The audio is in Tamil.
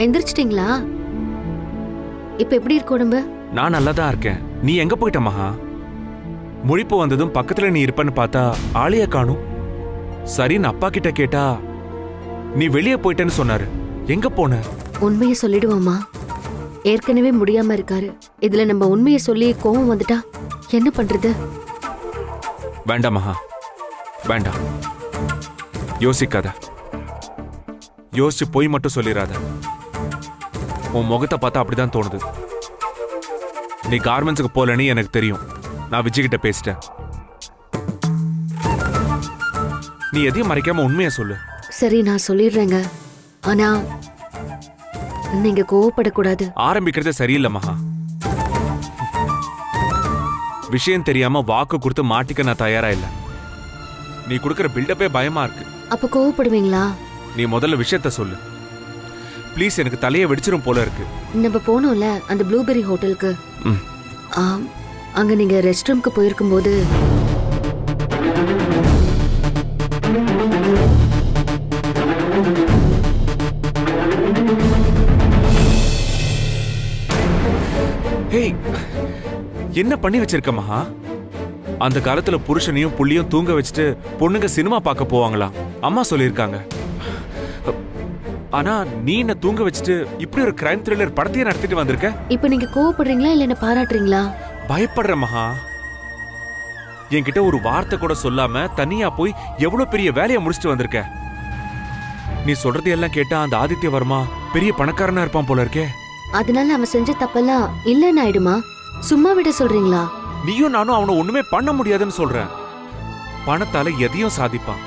எந்திரிச்சிட்டீங்களா? இப்ப எப்படி இருக்கு உடம்பு? நான் நல்லா தான் இருக்கேன். நீ எங்க போயிட்ட மகா? முழிப்பு வந்ததும் பக்கத்துல நீ இருப்பன்னு பார்த்தா ஆளைய காணும். சரின்னு அப்பா கிட்ட கேட்டா நீ வெளியே போயிட்டேன்னு சொன்னாரு. எங்க போன? உண்மையை சொல்லிடுவோமா? ஏற்கனவே முடியாம இருக்காரு. இதுல நம்ம உண்மையை சொல்லி கோவம் வந்துட்டா என்ன பண்றது? வேண்டாம் மகா, வேண்டாம். யோசிக்காத. யோசிச்சு போய் மட்டும் சொல்லிடாத. உன் முகத்தை பார்த்தா அப்படிதான் தோணுது. நீ கார்மெண்ட்ஸுக்கு போலன்னு எனக்கு தெரியும். நான் விஜய் கிட்ட பேசிட்டேன். நீ எதையும் மறைக்காம உண்மையை சொல்லு. சரி, நான் சொல்லிடுறேங்க. ஆனா நீங்க கோவப்படக்கூடாது. ஆரம்பிக்கிறது சரியில்லை மகா. விஷயம் தெரியாம வாக்கு கொடுத்து மாட்டிக்க நான் தயாரா இல்ல. நீ கொடுக்கிற பில்டப்பே பயமா இருக்கு. அப்ப கோவப்படுவீங்களா? நீ முதல்ல விஷயத்த சொல்லு ப்ளீஸ். எனக்கு தலையை வெடிச்சிரும் போல இருக்கு. நம்ம போனோம்ல அந்த ப்ளூபெரி ஹோட்டலுக்கு. அங்க நீங்க ரெஸ்ட் ரூம்க்கு போயிருக்கும் போது என்ன பண்ணி வச்சிருக்க மகா? அந்த காலத்துல புருஷனையும் புள்ளியும் தூங்க வச்சுட்டு பொண்ணுங்க சினிமா பார்க்க போவாங்களா? அம்மா சொல்லியிருக்காங்க. ஆனா நீ என்ன தூங்க வச்சுட்டு இப்படி ஒரு கிரைம் த்ரில்லர் படத்தையே நடத்திட்டு வந்திருக்க. இப்ப நீங்க கோவப்படுறீங்களா இல்ல என்ன பாராட்டுறீங்களா? பயப்படுற மகா. என்கிட்ட ஒரு வார்த்தை கூட சொல்லாம தனியா போய் எவ்வளவு பெரிய வேலையை முடிச்சுட்டு வந்திருக்க. நீ சொல்றது எல்லாம் கேட்டா அந்த ஆதித்ய வர்மா பெரிய பணக்காரனா இருப்பான் போல இருக்கே. அதனால அவன் செஞ்ச தப்பெல்லாம் இல்லன்னு ஆயிடுமா? சும்மா விட சொல்றீங்களா? நீயும் நானும் அவனை ஒண்ணுமே பண்ண முடியாதுன்னு சொல்ற. பணத்தால எதையும் சாதிப்பான்.